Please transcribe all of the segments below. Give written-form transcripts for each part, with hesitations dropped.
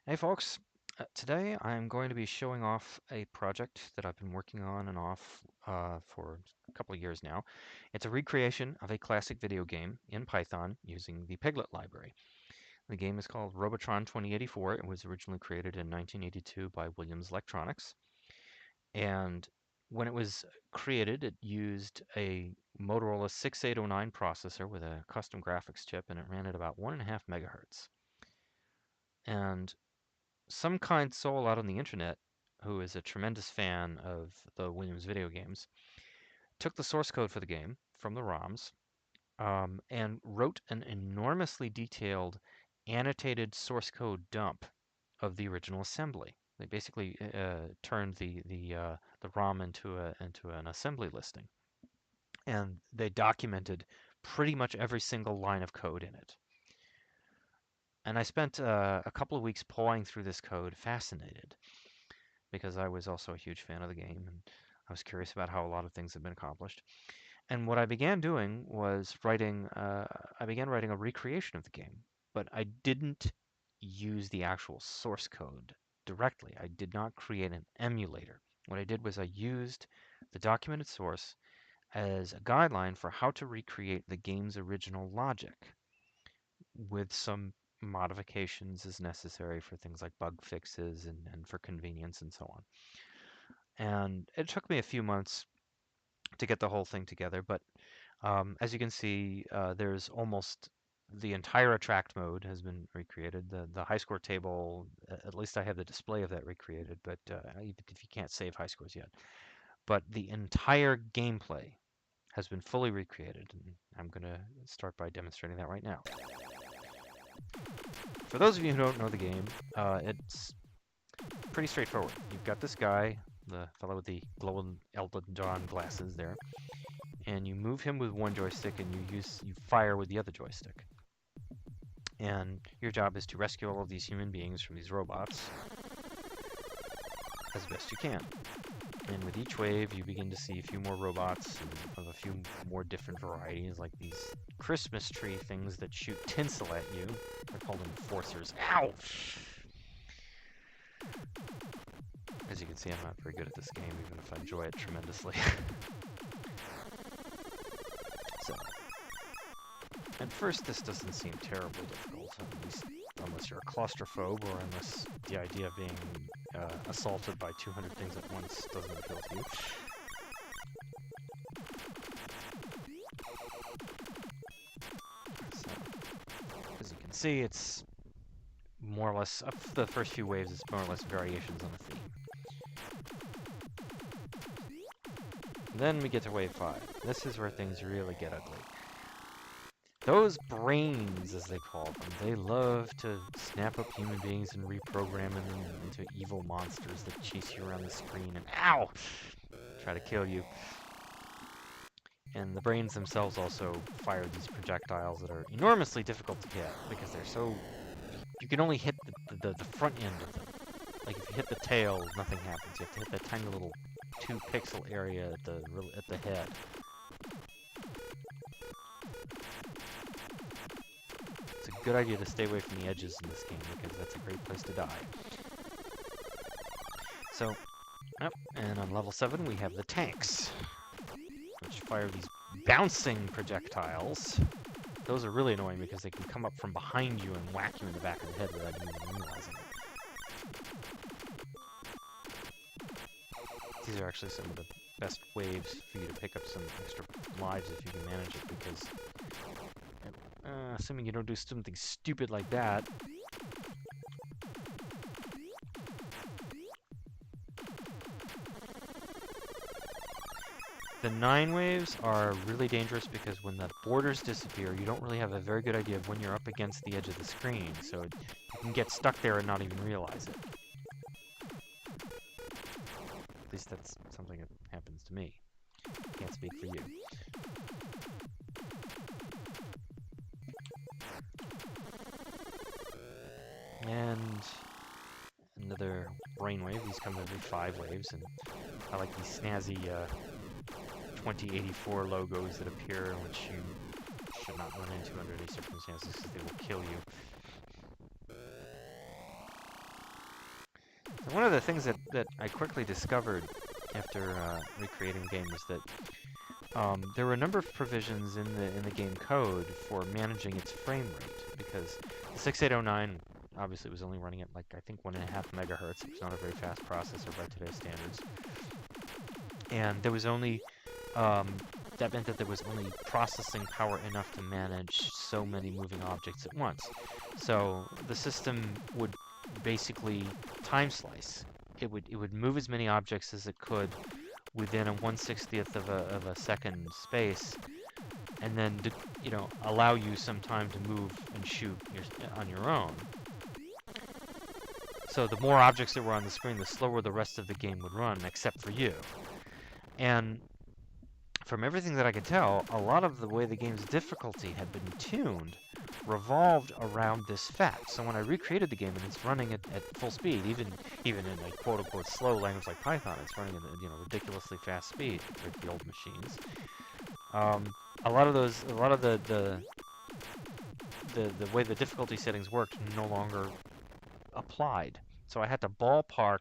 Hey folks, today I'm going to be showing off a project that I've been working on and off for a couple of years now. It's a recreation of a classic video game in Python using the Pyglet library. The game is called Robotron 2084. It was originally created in 1982 by Williams Electronics. And when it was created, it used a Motorola 6809 processor with a custom graphics chip, and it ran at about 1.5 megahertz. And some kind soul out on the internet, who is a tremendous fan of the Williams video games, took the source code for the game from the ROMs and wrote an enormously detailed annotated source code dump of the original assembly. They basically turned the ROM into an assembly listing, and they documented pretty much every single line of code in it. And I spent a couple of weeks pawing through this code, fascinated, because I was also a huge fan of the game and I was curious about how a lot of things had been accomplished. And what I began doing was I began writing a recreation of the game, but I didn't use the actual source code directly. I did not create an emulator. What I did was I used the documented source as a guideline for how to recreate the game's original logic with some modifications as necessary for things like bug fixes and for convenience and so on. And it took me a few months to get the whole thing together, but as you can see, there's almost the entire attract mode has been recreated. The high score table, at least I have the display of that recreated, but even if you can't save high scores yet. But the entire gameplay has been fully recreated, and I'm going to start by demonstrating that right now. For those of you who don't know the game, it's pretty straightforward. You've got this guy, the fellow with the glowing Elton John glasses there, and you move him with one joystick and you fire with the other joystick. And your job is to rescue all of these human beings from these robots as best you can. And with each wave, you begin to see a few more robots of a few more different varieties, like these Christmas tree things that shoot tinsel at you. They're called enforcers. Ow! As you can see, I'm not very good at this game, even if I enjoy it tremendously. So, at first, this doesn't seem terribly difficult, at least unless you're a claustrophobe or unless the idea of being assaulted by 200 things at once doesn't appeal to you. So, as you can see, it's more or less, up the first few waves, it's more or less variations on a theme. Then we get to wave 5. This is where things really get ugly. Those brains, as they call them, they love to snap up human beings and reprogram them into evil monsters that chase you around the screen and, ow! Try to kill you. And the brains themselves also fire these projectiles that are enormously difficult to hit because they're so... You can only hit the front end of them. Like if you hit the tail, nothing happens. You have to hit that tiny little 2-pixel area at the head. It's a good idea to stay away from the edges in this game because that's a great place to die. So, and on level 7 we have the tanks, which fire these bouncing projectiles. Those are really annoying because they can come up from behind you and whack you in the back of the head without you even realizing it. These are actually some of the best waves for you to pick up some extra lives if you can manage it, because assuming you don't do something stupid like that, the 9 waves are really dangerous because when the borders disappear, you don't really have a very good idea of when you're up against the edge of the screen, so you can get stuck there and not even realize it. At least that's something that happens to me. Can't speak for you. And another brainwave. These come every 5 waves, and I like these snazzy 2084 logos that appear, which you should not run into under any circumstances because they will kill you. one of the things that I quickly discovered after recreating the game was that there were a number of provisions in the game code for managing its frame rate, because the 6809 obviously was only running at like I think 1.5 megahertz. It was not a very fast processor by today's standards, and there was only that meant that there was only processing power enough to manage so many moving objects at once. So the system would basically time slice. It would move as many objects as it could within a 1/60th of a second space, and then allow you some time to move and shoot on your own. So the more objects that were on the screen, the slower the rest of the game would run, except for you. And from everything that I could tell, a lot of the way the game's difficulty had been tuned revolved around this fact. So when I recreated the game and it's running at full speed, even in a quote-unquote slow language like Python, it's running at a ridiculously fast speed like the old machines. A lot of the way the difficulty settings worked no longer applied. So I had to ballpark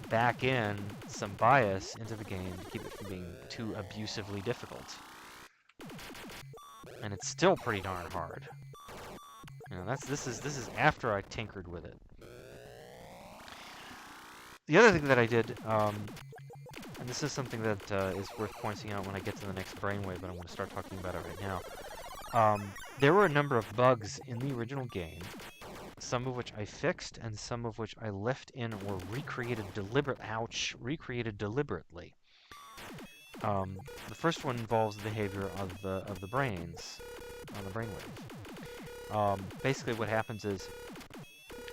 back in some bias into the game to keep it from being too abusively difficult. And it's still pretty darn hard. This is after I tinkered with it. The other thing that I did, and this is something that is worth pointing out when I get to the next brainwave, but I'm going to start talking about it right now. There were a number of bugs in the original game, some of which I fixed, and some of which I left in or recreated deliberately. The first one involves the behavior of the brains on the brainwave. Basically, what happens is,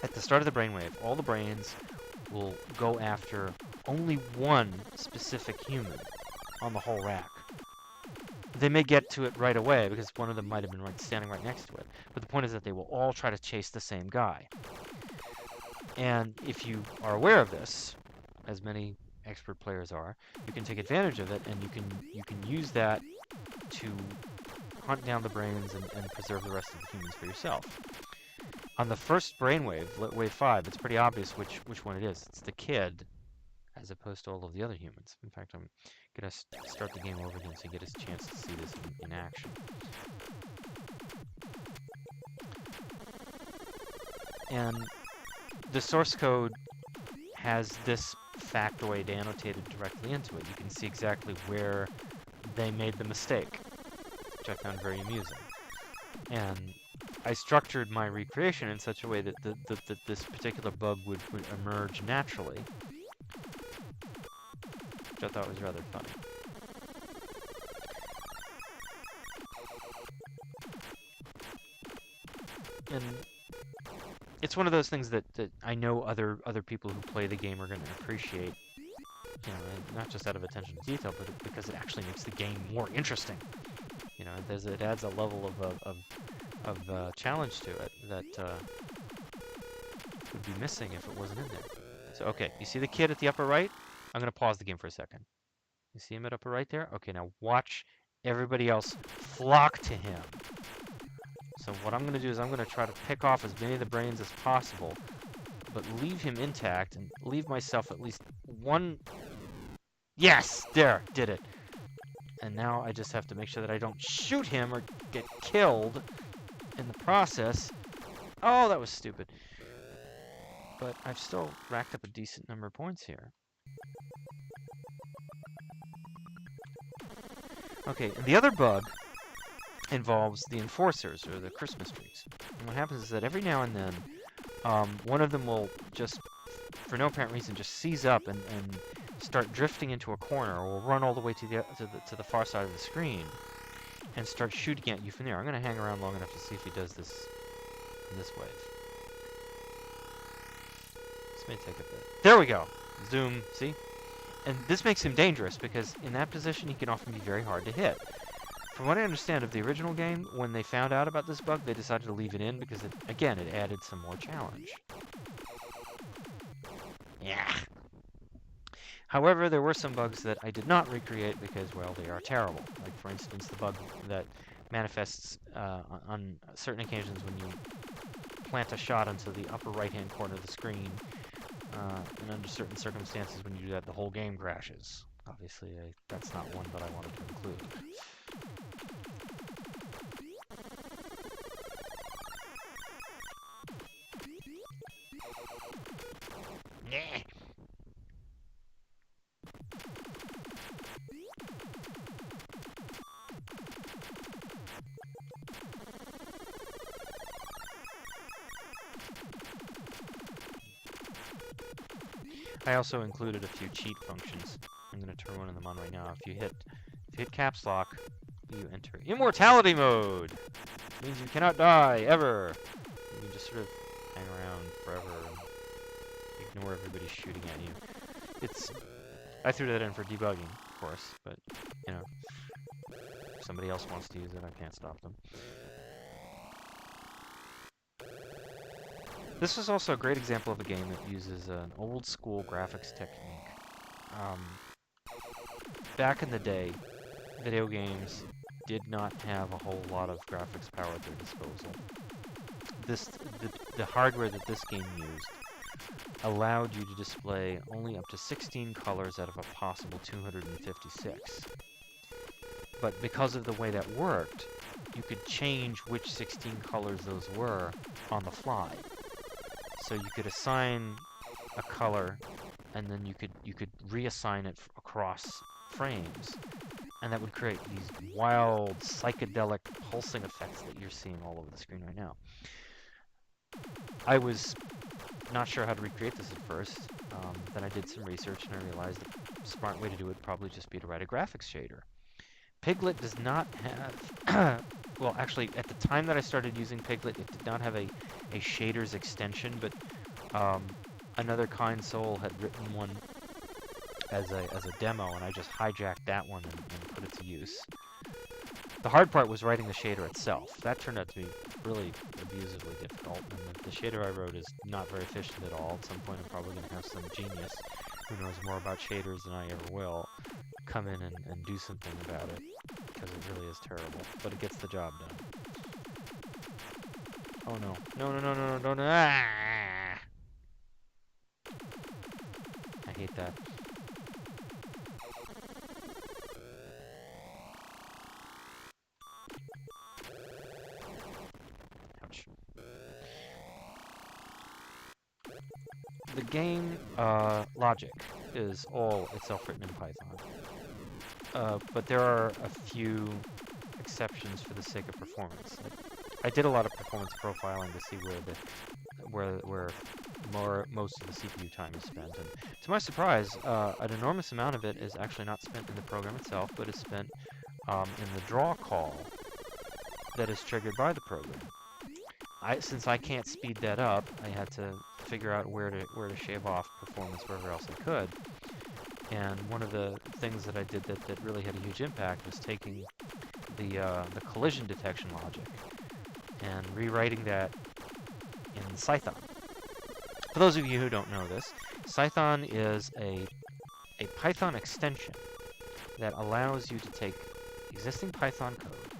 at the start of the brainwave, all the brains will go after only one specific human on the whole rack. They may get to it right away because one of them might have been standing right next to it. But the point is that they will all try to chase the same guy. And if you are aware of this, as many expert players are, you can take advantage of it, and you can use that to hunt down the brains and preserve the rest of the humans for yourself. On the first brainwave, wave 5, it's pretty obvious which one it is. It's the kid, as opposed to all of the other humans. In fact, I'm going to start the game over again so you get a chance to see this in action. And the source code has this factoid annotated directly into it. You can see exactly where they made the mistake, which I found very amusing. And I structured my recreation in such a way that this particular bug would emerge naturally, which I thought was rather funny. And it's one of those things that I know other people who play the game are going to appreciate, not just out of attention to detail, but because it actually makes the game more interesting. It adds a level of challenge to it that would be missing if it wasn't in there. So, okay, you see the kid at the upper right? I'm going to pause the game for a second. You see him at upper right there? Okay, now watch everybody else flock to him. So what I'm going to do is I'm going to try to pick off as many of the brains as possible, but leave him intact and leave myself at least one... Yes! There! Did it! And now I just have to make sure that I don't shoot him or get killed in the process. Oh, that was stupid. But I've still racked up a decent number of points here. Okay, and the other bug involves the enforcers, or the Christmas trees. And what happens is that every now and then, one of them will just, for no apparent reason, just seize up and start drifting into a corner, or will run all the way to the far side of the screen and start shooting at you from there. I'm going to hang around long enough to see if he does this in this wave. This may take a bit. There we go! Zoom, see? And this makes him dangerous, because in that position he can often be very hard to hit. From what I understand of the original game, when they found out about this bug, they decided to leave it in because, it added some more challenge. Yeah. However, there were some bugs that I did not recreate because, well, they are terrible. Like, for instance, the bug that manifests on certain occasions when you plant a shot into the upper right-hand corner of the screen and under certain circumstances, when you do that, the whole game crashes. Obviously, that's not one that I wanted to include. Yeah. I also included a few cheat functions. I'm going to turn one of them on right now. If you hit caps lock, you enter immortality mode. It means you cannot die ever. You can just sort of hang around forever and ignore everybody shooting at you. I threw that in for debugging, of course, but you know, if somebody else wants to use it, I can't stop them. This was also a great example of a game that uses an old school graphics technique. Back in the day, video games did not have a whole lot of graphics power at their disposal. The hardware that this game used allowed you to display only up to 16 colors out of a possible 256. But because of the way that worked, you could change which 16 colors those were on the fly. So you could assign a color, and then you could reassign it across frames, and that would create these wild, psychedelic pulsing effects that you're seeing all over the screen right now. I was not sure how to recreate this at first. Then I did some research, and I realized the smart way to do it would probably just be to write a graphics shader. Pyglet does not have... well, actually, at the time that I started using Pyglet, it did not have a shaders extension, but another kind soul had written one as a demo, and I just hijacked that one and put it to use. The hard part was writing the shader itself. That turned out to be really abusively difficult, and the shader I wrote is not very efficient at all. At some point, I'm probably going to have some genius who knows more about shaders than I ever will come in and do something about it, because it really is terrible, but it gets the job done. Oh no. No. Ah! I hate that. Ouch. The game logic is all itself written in Python. But there are a few exceptions for the sake of performance. I did a lot of performance profiling to see where most of the CPU time is spent. And to my surprise, an enormous amount of it is actually not spent in the program itself, but is spent in the draw call that is triggered by the program. Since I can't speed that up, I had to figure out where to shave off performance wherever else I could. And one of the things that I did that really had a huge impact was taking the collision detection logic and rewriting that in Python. For those of you who don't know this, Python is a Python extension that allows you to take existing Python code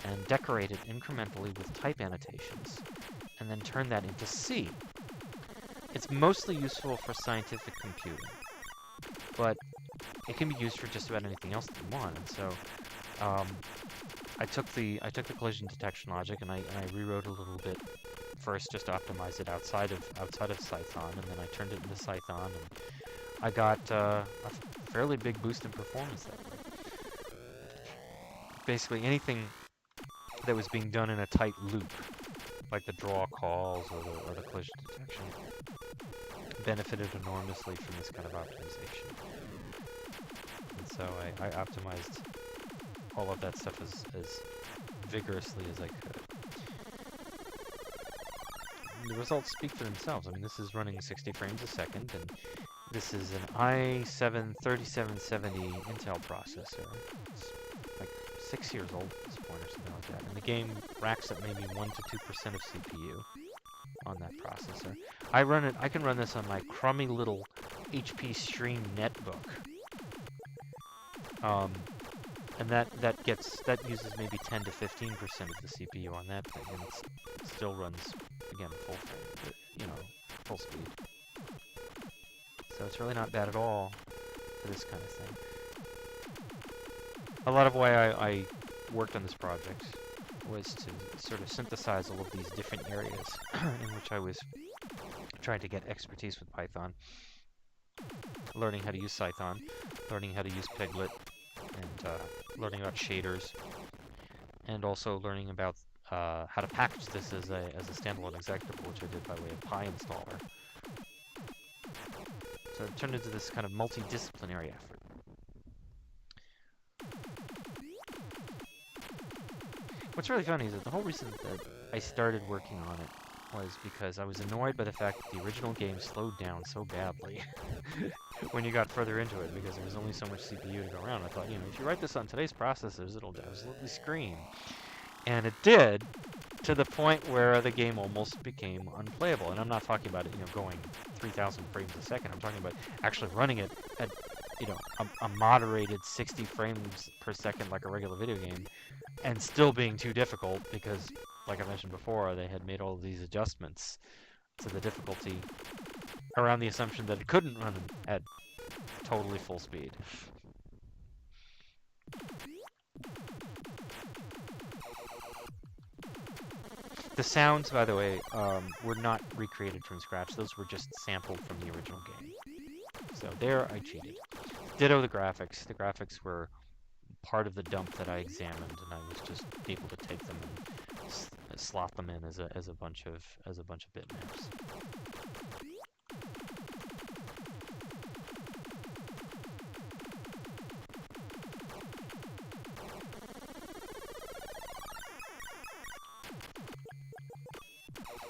and decorate it incrementally with type annotations, and then turn that into C. It's mostly useful for scientific computing, but it can be used for just about anything else that you want. And so I took the collision detection logic and I rewrote a little bit first, just to optimize it outside of Python, and then I turned it into Python, and I got a fairly big boost in performance that way. Basically anything that was being done in a tight loop, like the draw calls or the collision detection, benefited enormously from this kind of optimization. And so I optimized all of that stuff as vigorously as I could. The results speak for themselves. I mean, this is running 60 frames a second, and this is an i7-3770 Intel processor. It's like 6 years old at this point or something like that. And the game racks up maybe 1 to 2% of CPU on that processor. I can run this on my crummy little HP Stream netbook. And that uses maybe 10 to 15% of the CPU on that thing, and it still runs, again, full frame, but, full speed. So it's really not bad at all for this kind of thing. A lot of why I worked on this project was to sort of synthesize all of these different areas in which I was trying to get expertise with Python, learning how to use Python, learning how to use Pyglet, and learning about shaders, and also learning about how to package this as a standalone executable, which I did by way of PyInstaller. So it turned into this kind of multidisciplinary effort. What's really funny is that the whole reason that I started working on it was because I was annoyed by the fact that the original game slowed down so badly when you got further into it, because there was only so much CPU to go around. I thought, if you write this on today's processors, it'll absolutely scream. And it did, to the point where the game almost became unplayable. And I'm not talking about it, going 3,000 frames a second. I'm talking about actually running it at, a moderated 60 frames per second like a regular video game, and still being too difficult because, like I mentioned before, they had made all of these adjustments to the difficulty around the assumption that it couldn't run at totally full speed. The sounds, by the way, were not recreated from scratch. Those were just sampled from the original game. So there, I cheated. Ditto the graphics. The graphics were part of the dump that I examined, and I was just able to take them and slot them in as a bunch of bitmaps.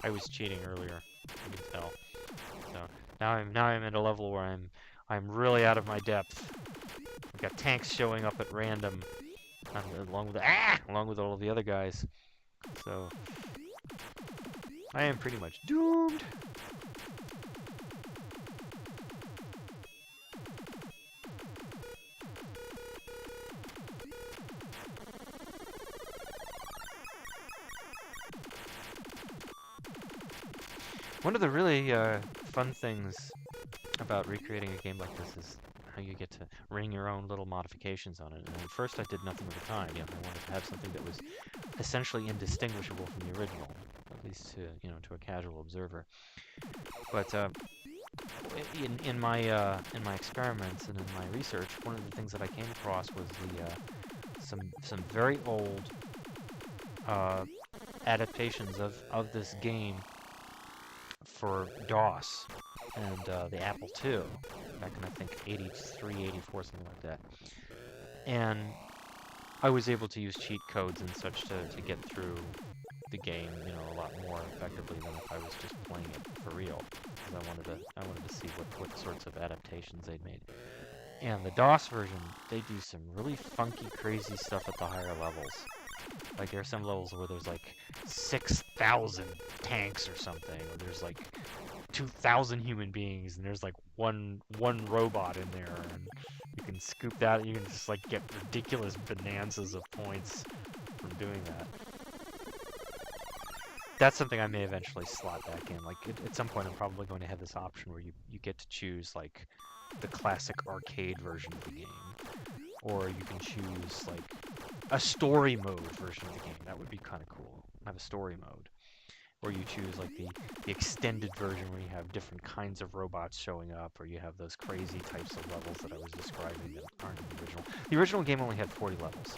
I was cheating earlier, you can tell. So now I'm at a level where I'm really out of my depth. I've got tanks showing up at random, along with all of the other guys. So I am pretty much doomed. One of the really fun things about recreating a game like this is how you get to ring your own little modifications on it. And at first I did nothing of the kind. I wanted to have something that was essentially indistinguishable from the original, at least to a casual observer. But in my experiments and in my research, one of the things that I came across was some very old adaptations of this game for DOS and the Apple II, back in I think 83, 84, something like that. And I was able to use cheat codes and such to get through the game, a lot more effectively than if I was just playing it for real. Because I wanted to see what sorts of adaptations they'd made. And the DOS version, they do some really funky, crazy stuff at the higher levels. Like, there are some levels where there's like 6,000 tanks or something, or there's like 2,000 human beings, and there's like one robot in there, and you can scoop that, you can just like get ridiculous bonanzas of points from doing that. That's something I may eventually slot back in. Like, at some point I'm probably going to have this option where you get to choose like the classic arcade version of the game, or you can choose like a story mode version of the game. That would be kind of cool. Have a story mode where you choose like the extended version where you have different kinds of robots showing up, or you have those crazy types of levels that I was describing that aren't in the original. The original game only had 40 levels.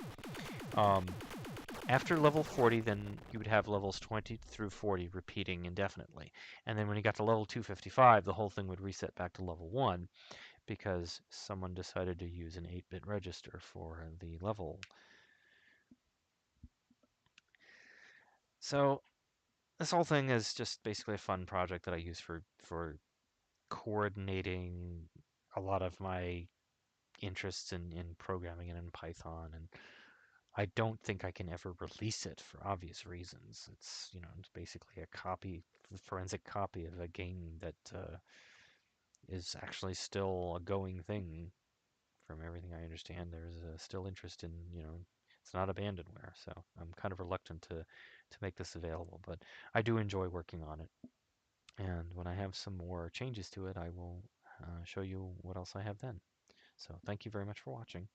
After level 40, then you would have levels 20 through 40 repeating indefinitely. And then when you got to level 255, the whole thing would reset back to level 1, because someone decided to use an 8-bit register for the level. So this whole thing is just basically a fun project that I use for coordinating a lot of my interests in programming and in Python, and I don't think I can ever release it for obvious reasons. It's basically a forensic copy of a game that is actually still a going thing. From everything I understand, there's still interest in, it's not abandonware, so I'm kind of reluctant to make this available, but I do enjoy working on it. And when I have some more changes to it, I will show you what else I have then. So thank you very much for watching.